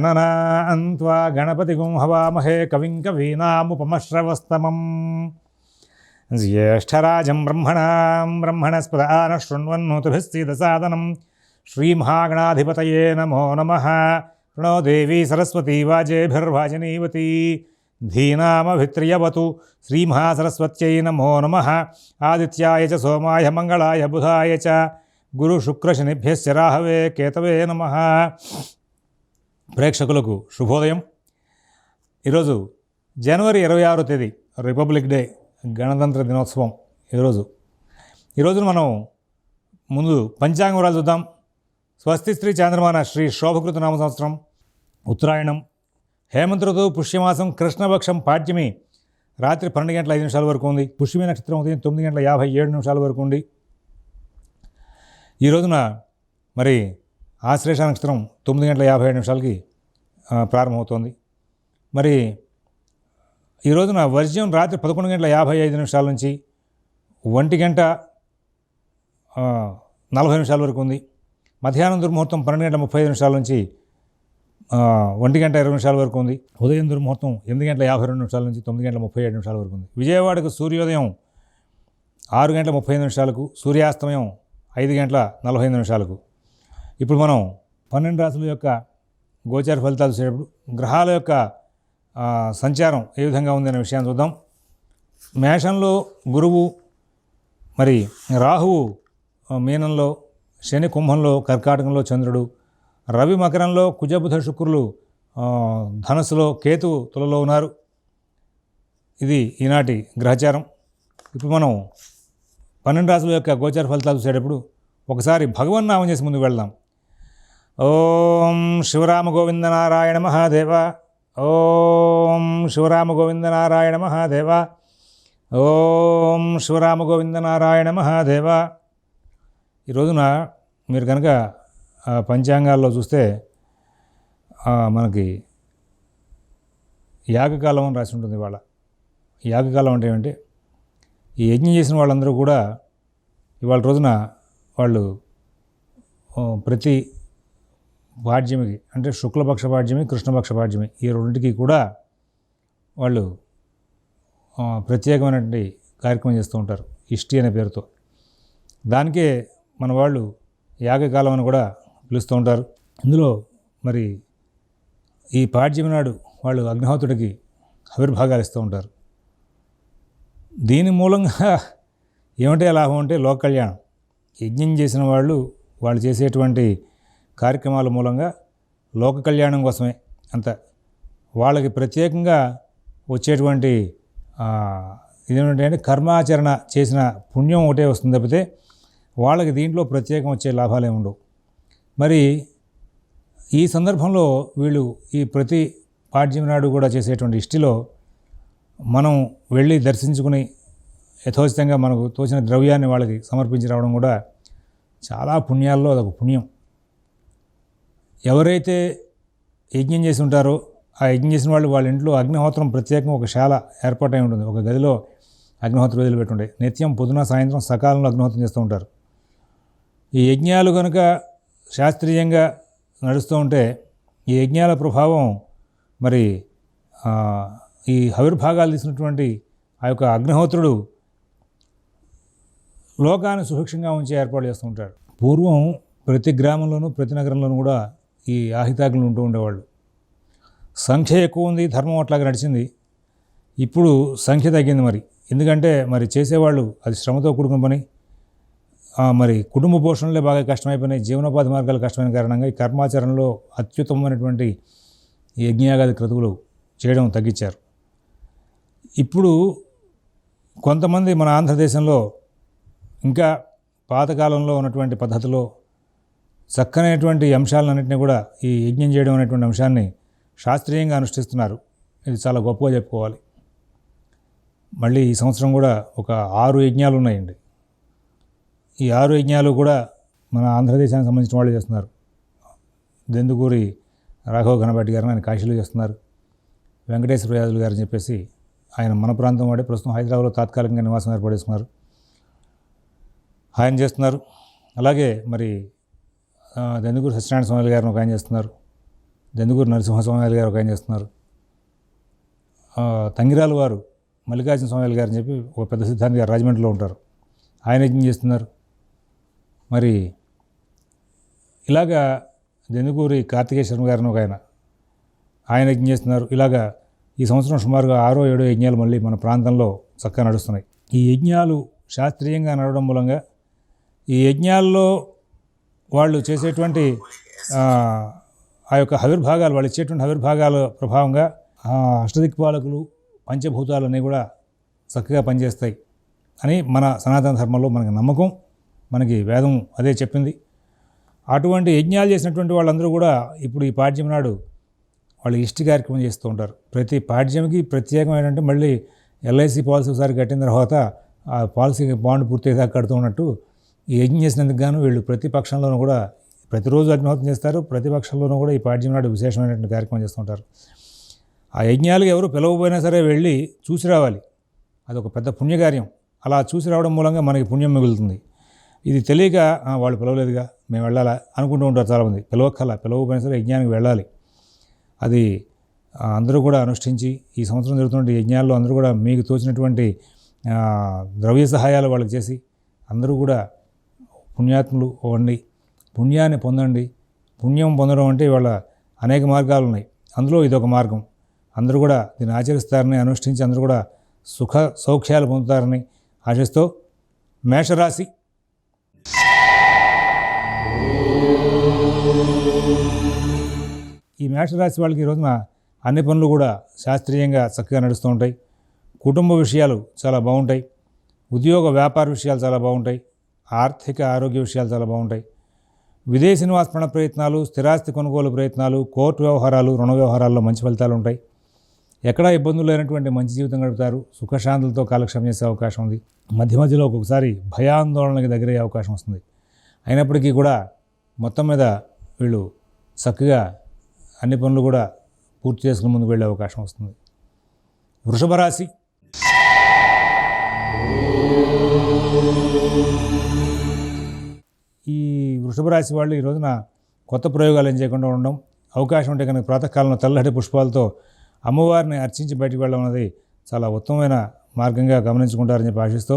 గణనాన్త్వా గణపతిగుం హవామహే కవిం కవీనాముపమశ్రవస్తమం జ్యేష్ఠరాజం బ్రహ్మణస్పదాన శృణ్వన్నోతుభిస్సీదసాదనం శ్రీమహాగణాధిపతయే నమో నమః. ప్రణో దేవీ సరస్వతీ వాజేభిర్వాజనీవతి ధీనామభిత్రియవతు. శ్రీమహాసరస్వత్యై నమో నమః. ఆదిత్యాయ చ సోమాయ మంగళాయ బుధాయ చ గురుశుక్రశనిభ్యశ్చ రాహవే కేతవే నమః. ప్రేక్షకులకు శుభోదయం. ఈరోజు జనవరి 26వ తేదీ రిపబ్లిక్ డే, గణతంత్ర దినోత్సవం. ఈరోజు మనం ముందు పంచాంగ వివరాలు చూద్దాం. స్వస్తి శ్రీ చాంద్రమాన శ్రీ శోభకృత నామ సంవత్సరం ఉత్తరాయణం, హేమంత ఋతువు, పుష్యమాసం, కృష్ణపక్షం, పాడ్యమి రాత్రి 12 గంటల 5 నిమిషాల వరకు ఉంది. పుష్యమి నక్షత్రం ఉదయం 9 గంటల 57 నిమిషాల వరకు ఉంది. ఈ రోజున మరి ఆశ్లేష నక్షత్రం 9 గంటల 57 నిమిషాలకి ప్రారంభమవుతోంది. మరి ఈ రోజున వర్జ్యం రాత్రి 11 గంటల 55 నిమిషాల నుంచి 1 గంట 40 నిమిషాల వరకు ఉంది. మధ్యాహ్నం దుర్ముహూర్తం 12 గంటల 35 నిమిషాల నుంచి 1 గంట 20 నిమిషాల వరకు ఉంది. ఉదయం దుర్ముహూర్తం 8 గంటల 52 నిమిషాల నుంచి 9 గంటల 37 నిమిషాల వరకు ఉంది. విజయవాడకు సూర్యోదయం 6 గంటల 35 నిమిషాలకు, సూర్యాస్తమయం 5 గంటల 45 నిమిషాలకు. ఇప్పుడు మనం 12 రాశుల యొక్క గోచార ఫలితాలు చూసేటప్పుడు గ్రహాల యొక్క సంచారం ఏ విధంగా ఉంది అనే విషయాన్ని చూద్దాం. మేషంలో గురువు, మరి రాహువు మీనంలో, శని కుంభంలో, కర్కాటకంలో చంద్రుడు, రవి మకరంలో, కుజబుధ శుక్రులు ధనుస్సులో, కేతువు తులలో ఉన్నారు. ఇది ఈనాటి గ్రహచారం. ఇప్పుడు మనం 12 రాశుల యొక్క గోచార ఫలితాలు చూసేటప్పుడు ఒకసారి భగవన్నామం చేసి ముందుకు వెళ్దాం. ఓం శివరామ గోవింద నారాయణ మహాదేవ, ఓం శివరామ గోవింద నారాయణ మహాదేవ, ఓం శివరామ గోవింద నారాయణ మహాదేవ. ఈ రోజున మీరు కనుక పంచాంగాల్లో చూస్తే మనకి యాగకాలం అని రాసి ఉంటుంది. ఇవాళ యాగకాలం అంటే ఏమంటే, ఈ యజ్ఞం చేసిన వాళ్ళందరూ కూడా ఇవాళ రోజున వాళ్ళు ప్రతి పాడ్యమికి, అంటే శుక్లపక్ష పాడ్యమి, కృష్ణపక్ష పాడ్యమి, ఈ రెండింటికి కూడా వాళ్ళు ప్రత్యేకమైనటువంటి కార్యక్రమం చేస్తూ ఉంటారు, ఇష్టి అనే పేరుతో. దానికే మన వాళ్ళు యాగకాలం అని కూడా పిలుస్తూ ఉంటారు. ఇందులో మరి ఈ పాడ్యమి నాడు వాళ్ళు అగ్నిహోత్రుడికి ఆవిర్భాగాలు ఇస్తూ ఉంటారు. దీని మూలంగా ఏమిటే లాభం అంటే లోక కళ్యాణం. యజ్ఞం చేసిన వాళ్ళు చేసేటువంటి కార్యక్రమాల మూలంగా లోక కళ్యాణం కోసమే అంత. వాళ్ళకి ప్రత్యేకంగా వచ్చేటువంటి ఇదేంటంటే కర్మాచరణ చేసిన పుణ్యం ఒకటే వస్తుంది తప్పితే వాళ్ళకి దీంట్లో ప్రత్యేకం వచ్చే లాభాలే ఉండవు. మరి ఈ సందర్భంలో వీళ్ళు ఈ ప్రతి పాడ్యమి నాడు కూడా చేసేటువంటి ఇష్టిలో మనం వెళ్ళి దర్శించుకుని యథోచితంగా మనకు తోచిన ద్రవ్యాన్ని వాళ్ళకి సమర్పించి రావడం కూడా చాలా పుణ్యాల్లో అదొక పుణ్యం. ఎవరైతే యజ్ఞం చేసి ఉంటారో ఆ యజ్ఞం చేసిన వాళ్ళు వాళ్ళ ఇంట్లో అగ్నిహోత్రం ప్రత్యేకంగా ఒక శాల ఏర్పాటై ఉంటుంది. ఒక గదిలో అగ్నిహోత్రం వదిలిపెట్టుండే నిత్యం పొద్దున సాయంత్రం సకాలంలో అగ్నిహోత్రం చేస్తూ ఉంటారు. ఈ యజ్ఞాలు కనుక శాస్త్రీయంగా నడుస్తూ ఉంటే ఈ యజ్ఞాల ప్రభావం మరి ఈ ఆవిర్భాగాలు తీసినటువంటి ఆ యొక్క అగ్నిహోత్రుడు లోకాన్ని సుభిక్షంగా ఉంచే ఏర్పాటు చేస్తూ ఉంటాడు. పూర్వం ప్రతి గ్రామంలోనూ ప్రతి నగరంలోనూ కూడా ఈ ఆహితాగ్నులు ఉంటూ ఉండేవాళ్ళు. సంఖ్య ఎక్కువ ఉంది, ధర్మం అట్లాగా నడిచింది. ఇప్పుడు సంఖ్య తగ్గింది. మరి ఎందుకంటే మరి చేసేవాళ్ళు అది శ్రమతో కూడుకున్న పని, మరి కుటుంబ పోషణలే బాగా కష్టమైపోయినాయి, జీవనోపాధి మార్గాలు కష్టమైన కారణంగా ఈ కర్మాచరణలో అత్యుత్తమమైనటువంటి యజ్ఞయాగాది క్రతువులు చేయడం తగ్గించారు. ఇప్పుడు కొంతమంది మన ఆంధ్రదేశంలో ఇంకా పాతకాలంలో ఉన్నటువంటి పద్ధతిలో చక్కనైనటువంటి అంశాలన్నింటినీ కూడా ఈ యజ్ఞం చేయడం అనేటువంటి అంశాన్ని శాస్త్రీయంగా అనుష్ఠిస్తున్నారు. ఇది చాలా గొప్పగా చెప్పుకోవాలి. మళ్ళీ ఈ సంవత్సరం కూడా ఒక 6 యజ్ఞాలు ఉన్నాయండి. ఈ 6 యజ్ఞాలు కూడా మన ఆంధ్రదేశానికి సంబంధించిన వాళ్ళు చేస్తున్నారు. దెందుకూరి రాఘవ ఘనపాటి గారిని ఆయన కాశీలో చేస్తున్నారు. వెంకటేశ్వర యాదులు గారు అని చెప్పేసి ఆయన మన ప్రాంతం వాడే, ప్రస్తుతం హైదరాబాద్లో తాత్కాలికంగా నివాసం ఏర్పడేస్తున్నారు, ఆయన చేస్తున్నారు. అలాగే మరి దెందుకూరి సత్యనారాయణ స్వామి గారిని ఒక ఆయన చేస్తున్నారు. దెందుకూరు నరసింహస్వామి గారు ఒక ఆయన చేస్తున్నారు. తంగిరాల వారు మల్లికార్జున స్వామి గారు అని చెప్పి ఒక పెద్ద సిద్ధాంతి గారు రాజమండ్రిలో ఉంటారు, ఆయన యజ్ఞం చేస్తున్నారు. మరి ఇలాగా దెందుకూరి కార్తికేయ శర్మ గారిని ఒక ఆయన యజ్ఞం చేస్తున్నారు. ఇలాగా ఈ సంవత్సరం సుమారుగా 6-7 యజ్ఞాలు మళ్ళీ మన ప్రాంతంలో చక్కగా నడుస్తున్నాయి. ఈ యజ్ఞాలు శాస్త్రీయంగా నడవడం మూలంగా ఈ యజ్ఞాల్లో వాళ్ళు చేసేటువంటి ఆ యొక్క ఆవిర్భాగాలు, వాళ్ళు ఇచ్చేటువంటి ఆవిర్భాగాల ప్రభావంగా అష్టదిక్పాలకులు పంచభూతాలన్నీ కూడా చక్కగా పనిచేస్తాయి అని మన సనాతన ధర్మంలో మనకి నమ్మకం, మనకి వేదం అదే చెప్పింది. అటువంటి యజ్ఞాలు చేసినటువంటి వాళ్ళందరూ కూడా ఇప్పుడు ఈ పాడ్యం నాడు వాళ్ళు ఇష్టి కార్యక్రమం చేస్తూ ఉంటారు. ప్రతి పాడ్యంకి ప్రత్యేకం ఏంటంటే మళ్ళీ ఎల్ఐసి పాలసీ ఒకసారి కట్టిన తర్వాత ఆ పాలసీ బాండ్ పూర్తయ్యేదాకా కడుతూ ఉన్నట్టు ఈ యజ్ఞం చేసినందుకు గాను వీళ్ళు ప్రతి పక్షంలోనూ కూడా ప్రతిరోజు అగ్నిహోత్రం చేస్తారు. ప్రతి పక్షంలోనూ కూడా ఈ పాడ్యం నాడు విశేషమైనటువంటి కార్యక్రమం చేస్తుంటారు. ఆ యజ్ఞాలకు ఎవరు పిలవకపోయినా సరే వెళ్ళి చూసి రావాలి, అదొక పెద్ద పుణ్యకార్యం. అలా చూసి రావడం మూలంగా మనకి పుణ్యం మిగులుతుంది. ఇది తెలియక వాళ్ళు పిలవలేదుగా మేము వెళ్ళాలా అనుకుంటూ ఉంటారు చాలామంది. పిలవకపోయినా సరే యజ్ఞానికి వెళ్ళాలి. అది అందరూ కూడా అనుష్ఠించి ఈ సంవత్సరం జరుగుతున్న యజ్ఞాల్లో అందరూ కూడా మీకు తోచినటువంటి ద్రవ్య సహాయాలు వాళ్ళకి చేసి అందరూ కూడా పుణ్యాత్ములు అవ్వండి, పుణ్యాన్ని పొందండి. పుణ్యం పొందడం అంటే ఇవాళ అనేక మార్గాలు ఉన్నాయి, అందులో ఇదొక మార్గం. అందరూ కూడా దీన్ని ఆచరిస్తారని, అనుష్ఠించి అందరూ కూడా సుఖ సౌఖ్యాలు పొందుతారని ఆశిస్తూ మేషరాశి ఈ మేషరాశి వాళ్ళకి ఈ రోజున అన్ని పనులు కూడా శాస్త్రీయంగా చక్కగా నడుస్తూ ఉంటాయి. కుటుంబ విషయాలు చాలా బాగుంటాయి. ఉద్యోగ వ్యాపార విషయాలు చాలా బాగుంటాయి. ఆర్థిక ఆరోగ్య విషయాలు చాలా బాగుంటాయి. విదేశీ నివాస ప్రయత్నాలు, స్థిరాస్తి కొనుగోలు ప్రయత్నాలు, కోర్టు వ్యవహారాలు, రుణ వ్యవహారాల్లో మంచి ఫలితాలు ఉంటాయి. ఎక్కడా ఇబ్బందులు లేనటువంటి మంచి జీవితం గడుపుతారు. సుఖశాంతులతో కాలక్షేపం చేసే అవకాశం ఉంది. మధ్య మధ్యలో ఒక్కొక్కసారి భయాందోళనకి దగ్గరయ్యే అవకాశం వస్తుంది. అయినప్పటికీ కూడా మొత్తం మీద వీళ్ళు చక్కగా అన్ని పనులు కూడా పూర్తి చేసుకుని ముందుకు వెళ్ళే అవకాశం వస్తుంది. వృషభ రాశి ఈ వృషభ రాశి వాళ్ళు ఈ రోజున కొత్త ప్రయోగాలు ఏం చేయకుండా ఉండడం, అవకాశం ఉంటే కనుక ప్రాతకాలంలో తెల్లటి పుష్పాలతో అమ్మవారిని అర్చించి బయటికి వెళ్ళడం అనేది చాలా ఉత్తమమైన మార్గంగా గమనించుకుంటారని చెప్పి ఆశిస్తూ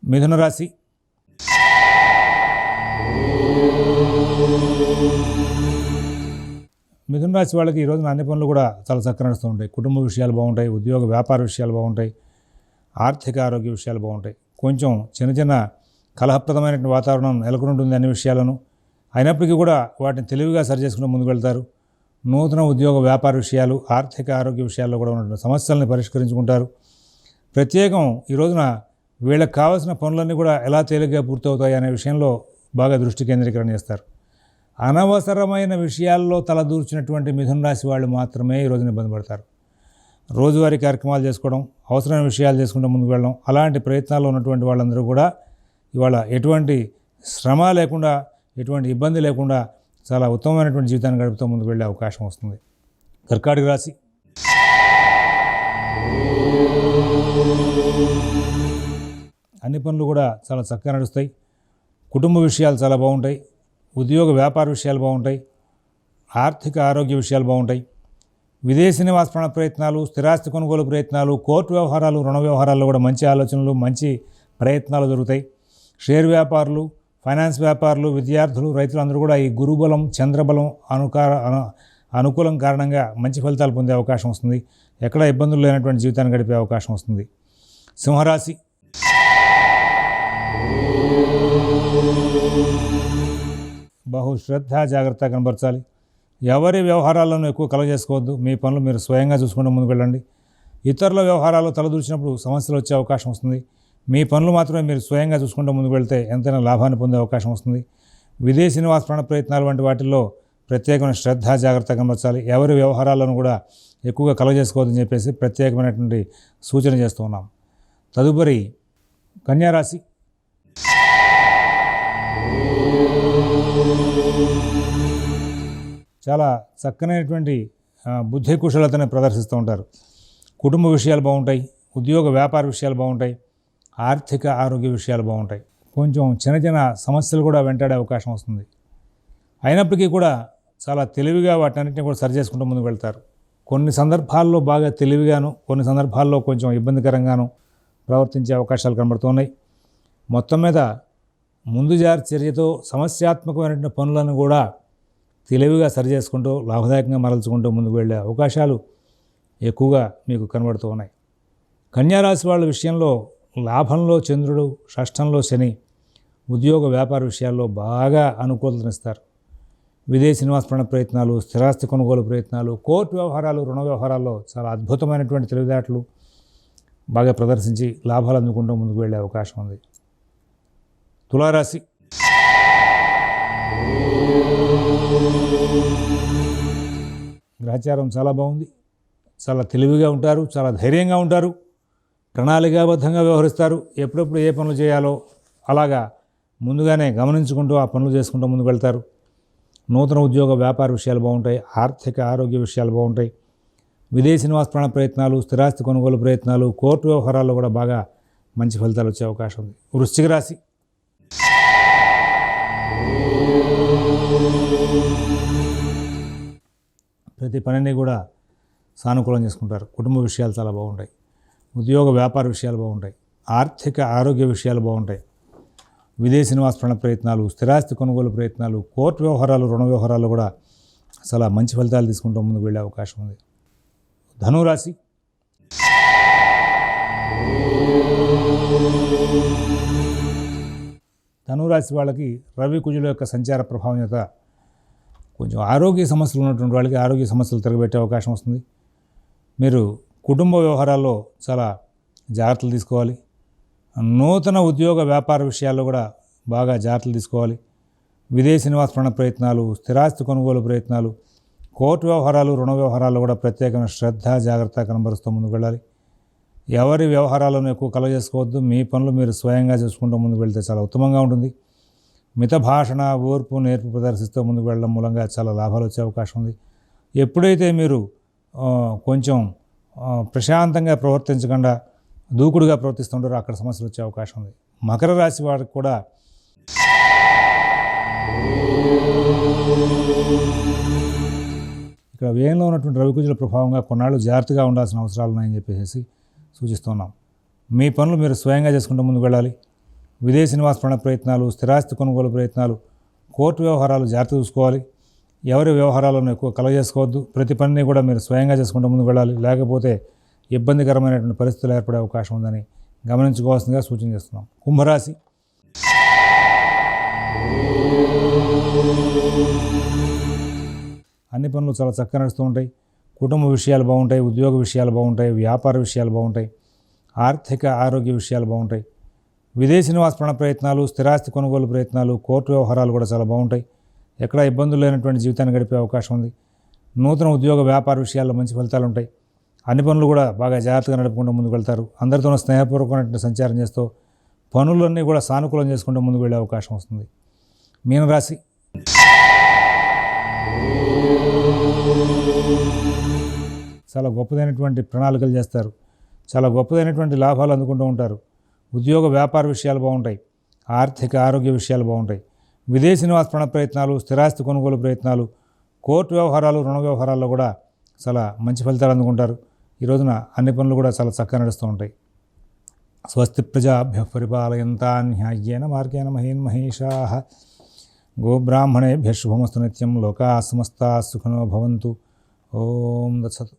మిథున రాశి మిథున రాశి వాళ్ళకి ఈ రోజున అన్ని పనులు కూడా చాలా చక్కగా నడుస్తూ ఉంటాయి. కుటుంబ విషయాలు బాగుంటాయి. ఉద్యోగ వ్యాపార విషయాలు బాగుంటాయి. ఆర్థిక ఆరోగ్య విషయాలు బాగుంటాయి. కొంచెం చిన్న చిన్న కలహప్రదమైనటువంటి వాతావరణం నెలకొంటుంది అన్ని విషయాలను. అయినప్పటికీ కూడా వాటిని తెలివిగా సరిచేసుకుంటూ ముందుకు వెళ్తారు. నూతన ఉద్యోగ వ్యాపార విషయాలు, ఆర్థిక ఆరోగ్య విషయాల్లో కూడా ఉన్నటువంటి సమస్యలను పరిష్కరించుకుంటారు. ప్రత్యేకం ఈ రోజున వీళ్ళకి కావాల్సిన పనులన్నీ కూడా ఎలా తేలిగ్గా పూర్తవుతాయి అనే విషయంలో బాగా దృష్టి కేంద్రీకరణ చేస్తారు. అనవసరమైన విషయాల్లో తలదూర్చినటువంటి మిథున రాశి వాళ్ళు మాత్రమే ఈ రోజున ఇబ్బంది పడతారు. రోజువారీ కార్యక్రమాలు చేసుకోవడం, అవసరమైన విషయాలు చేసుకుంటూ ముందుకు వెళ్ళడం, అలాంటి ప్రయత్నాల్లో ఉన్నటువంటి వాళ్ళందరూ కూడా ఇవాళ ఎటువంటి శ్రమ లేకుండా, ఎటువంటి ఇబ్బంది లేకుండా చాలా ఉత్తమమైనటువంటి జీవితాన్ని గడుపుతూ ముందుకు వెళ్ళే అవకాశం వస్తుంది. కర్కాటక రాశి అన్ని పనులు కూడా చాలా చక్కగా నడుస్తాయి. కుటుంబ విషయాలు చాలా బాగుంటాయి. ఉద్యోగ వ్యాపార విషయాలు బాగుంటాయి. ఆర్థిక ఆరోగ్య విషయాలు బాగుంటాయి. విదేశీ నివాస ప్రయత్నాలు, స్థిరాస్తి కొనుగోలు ప్రయత్నాలు, కోర్టు వ్యవహారాలు, రుణ వ్యవహారాల్లో కూడా మంచి ఆలోచనలు, మంచి ప్రయత్నాలు జరుగుతాయి. షేర్ వ్యాపారులు, ఫైనాన్స్ వ్యాపారులు, విద్యార్థులు, రైతులందరూ కూడా ఈ గురుబలం, చంద్రబలం అనుకూలం కారణంగా మంచి ఫలితాలు పొందే అవకాశం వస్తుంది. ఎక్కడ ఇబ్బందులు లేనటువంటి జీవితాన్ని గడిపే అవకాశం వస్తుంది. సింహరాశి బహుశ్రద్ధ జాగ్రత్త కనబరచాలి. ఎవరి వ్యవహారాలను ఎక్కువ కలగజేసుకోవద్దు. మీ పనులు మీరు స్వయంగా చూసుకుంటూ ముందుకు వెళ్ళండి. ఇతరుల వ్యవహారాలు తలదూర్చినప్పుడు సమస్యలు వచ్చే అవకాశం వస్తుంది. మీ పనులు మాత్రమే మీరు స్వయంగా చూసుకుంటూ ముందుకు వెళ్తే ఎంతైనా లాభాన్ని పొందే అవకాశం వస్తుంది. విదేశీ నివాస ప్రయత్నాలు వంటి వాటిల్లో ప్రత్యేకమైన శ్రద్ధ జాగ్రత్త కనబరచాలి. ఎవరి వ్యవహారాలను కూడా ఎక్కువగా కలగజేసుకోవద్దని చెప్పేసి ప్రత్యేకమైనటువంటి సూచన చేస్తూ ఉన్నాం. తదుపరి కన్యారాశి చాలా చక్కనైనటువంటి బుద్ధి కుశలతని ప్రదర్శిస్తూ ఉంటారు. కుటుంబ విషయాలు బాగుంటాయి. ఉద్యోగ వ్యాపార విషయాలు బాగుంటాయి. ఆర్థిక ఆరోగ్య విషయాలు బాగుంటాయి. కొంచెం చిన్న చిన్న సమస్యలు కూడా వెంటాడే అవకాశం వస్తుంది. అయినప్పటికీ కూడా చాలా తెలివిగా వాటన్నిటిని కూడా సరి చేసుకుంటూ ముందుకు వెళ్తారు. కొన్ని సందర్భాల్లో బాగా తెలివిగాను, కొన్ని సందర్భాల్లో కొంచెం ఇబ్బందికరంగాను ప్రవర్తించే అవకాశాలు కనబడుతున్నాయి. మొత్తం మీద ముందు జాగ్రత్త చర్యతో సమస్యాత్మకమైనటువంటి పనులను కూడా తెలివిగా సరి చేసుకుంటూ లాభదాయకంగా మరల్చుకుంటూ ముందుకు వెళ్ళే అవకాశాలు ఎక్కువగా మీకు కనబడుతూ ఉన్నాయి. కన్యారాశి వాళ్ళ విషయంలో లాభంలో చంద్రుడు, షష్ఠంలో శని ఉద్యోగ వ్యాపార విషయాల్లో బాగా అనుకూలతనిస్తారు. విదేశీ నివాస ప్రయత్నాలు, స్థిరాస్తి కొనుగోలు ప్రయత్నాలు, కోర్టు వ్యవహారాలు, రుణ వ్యవహారాల్లో చాలా అద్భుతమైనటువంటి తెలివితేటలు బాగా ప్రదర్శించి లాభాలు అందుకుంటూ ముందుకు వెళ్ళే అవకాశం ఉంది. తులారాశి గ్రహచారం చాలా బాగుంది. చాలా తెలివిగా ఉంటారు, చాలా ధైర్యంగా ఉంటారు, ప్రణాళికాబద్ధంగా వ్యవహరిస్తారు. ఎప్పుడెప్పుడు ఏ పనులు చేయాలో అలాగా ముందుగానే గమనించుకుంటూ ఆ పనులు చేసుకుంటూ ముందుకు వెళ్తారు. నూతన ఉద్యోగ వ్యాపార విషయాలు బాగుంటాయి. ఆర్థిక ఆరోగ్య విషయాలు బాగుంటాయి. విదేశీ నివాస ప్రయత్నాలు, స్థిరాస్తి కొనుగోలు ప్రయత్నాలు, కోర్టు వ్యవహారాల్లో కూడా బాగా మంచి ఫలితాలు వచ్చే అవకాశం ఉంది. వృశ్చిక రాశి ప్రతి పనిని కూడా సానుకూలం చేసుకుంటారు. కుటుంబ విషయాలు చాలా బాగుంటాయి. ఉద్యోగ వ్యాపార విషయాలు బాగుంటాయి. ఆర్థిక ఆరోగ్య విషయాలు బాగుంటాయి. విదేశీ నివాస ప్రయత్నాలు, స్థిరాస్తి కొనుగోలు ప్రయత్నాలు, కోర్టు వ్యవహారాలు, రుణ వ్యవహారాలు కూడా చాలా మంచి ఫలితాలు తీసుకుంటూ ముందుకు వెళ్ళే అవకాశం ఉంది. ధనురాశి ధనురాశి వాళ్ళకి రవి కుజుల యొక్క సంచార ప్రభావం చేత కొంచెం ఆరోగ్య సమస్యలు ఉన్నటువంటి వాళ్ళకి ఆరోగ్య సమస్యలు తిరగబెట్టే అవకాశం వస్తుంది. మీరు కుటుంబ వ్యవహారాల్లో చాలా జాగ్రత్తలు తీసుకోవాలి. నూతన ఉద్యోగ వ్యాపార విషయాల్లో కూడా బాగా జాగ్రత్తలు తీసుకోవాలి. విదేశీ నివాస ప్రయత్నాలు, స్థిరాస్తి కొనుగోలు ప్రయత్నాలు, కోర్టు వ్యవహారాలు, రుణ వ్యవహారాల్లో కూడా ప్రత్యేకమైన శ్రద్ధ, జాగ్రత్త కనబరుస్తూ ముందుకు వెళ్ళాలి. ఎవరి వ్యవహారాలను ఎక్కువ కలగజేసుకోవద్దు. మీ పనులు మీరు స్వయంగా చేసుకుంటూ ముందుకు వెళ్తే చాలా ఉత్తమంగా ఉంటుంది. మిత భాషణ, ఓర్పు, నేర్పు ప్రదర్శిస్తూ ముందుకు వెళ్ళడం మూలంగా చాలా లాభాలు వచ్చే అవకాశం ఉంది. ఎప్పుడైతే మీరు కొంచెం ప్రశాంతంగా ప్రవర్తించకుండా దూకుడుగా ప్రవర్తిస్తుంటారో అక్కడ సమస్యలు వచ్చే అవకాశం ఉంది. మకర రాశి వారికి కూడా ఇక్కడ వ్యయంలో ఉన్నటువంటి రవికుజుల ప్రభావంగా కొన్నాళ్ళు జాగ్రత్తగా ఉండాల్సిన అవసరాలు ఉన్నాయని చెప్పేసి సూచిస్తున్నాం. మీ పనులు మీరు స్వయంగా చేసుకుంటూ ముందుకు వెళ్ళాలి. విదేశీ నివాస ప్రయత్నాలు, స్థిరాస్తి కొనుగోలు ప్రయత్నాలు, కోర్టు వ్యవహారాలు జాగ్రత్త చూసుకోవాలి. ఎవరి వ్యవహారాలను ఎక్కువ కలగజేసుకోవద్దు. ప్రతి పనిని కూడా మీరు స్వయంగా చేసుకుంటూ ముందుకు వెళ్ళాలి. లేకపోతే ఇబ్బందికరమైనటువంటి పరిస్థితులు ఏర్పడే అవకాశం ఉందని గమనించుకోవాల్సిందిగా సూచన చేస్తున్నాం. కుంభరాశి అన్ని పనులు చాలా చక్కగా నడుస్తూ ఉంటాయి. కుటుంబ విషయాలు బాగుంటాయి. ఉద్యోగ విషయాలు బాగుంటాయి. వ్యాపార విషయాలు బాగుంటాయి. ఆర్థిక ఆరోగ్య విషయాలు బాగుంటాయి. విదేశీ నివాస ప్రయత్నాలు, స్థిరాస్తి కొనుగోలు ప్రయత్నాలు, కోర్టు వ్యవహారాలు కూడా చాలా బాగుంటాయి. ఎక్కడ ఇబ్బందులు లేనటువంటి జీవితాన్ని గడిపే అవకాశం ఉంది. నూతన ఉద్యోగ వ్యాపార విషయాల్లో మంచి ఫలితాలు ఉంటాయి. అన్ని పనులు కూడా బాగా జాగ్రత్తగా నడుపుకుంటూ ముందుకు వెళ్తారు. అందరితోనూ స్నేహపూర్వకమైనటువంటి సంచారం చేస్తూ పనులన్నీ కూడా సానుకూలం చేసుకుంటూ ముందుకు వెళ్ళే అవకాశం వస్తుంది. మీనరాశి చాలా గొప్పదైనటువంటి ప్రణాళికలు చేస్తారు. చాలా గొప్పదైనటువంటి లాభాలు అందుకుంటూ ఉంటారు. ఉద్యోగ వ్యాపార విషయాలు బాగుంటాయి. ఆర్థిక ఆరోగ్య విషయాలు బాగుంటాయి. విదేశీ నివాస ప్రయత్నాలు, స్థిరాస్తి కొనుగోలు ప్రయత్నాలు, కోర్టు వ్యవహారాలు, రుణ వ్యవహారాల్లో కూడా చాలా మంచి ఫలితాలు అందుకుంటారు. ఈ రోజున అన్ని పనులు కూడా చాలా చక్కగా నడుస్తూ ఉంటాయి. స్వస్తి ప్రజాభ్యః పరిపాలయంతాం న్యాయేన మార్గేణ మహీన్మహేషాః గోబ్రాహ్మణేభ్యః శుభమస్తు నిత్యం. లోకాః సమస్తాః సుఖినో భవంతు. ఓం తత్సత్.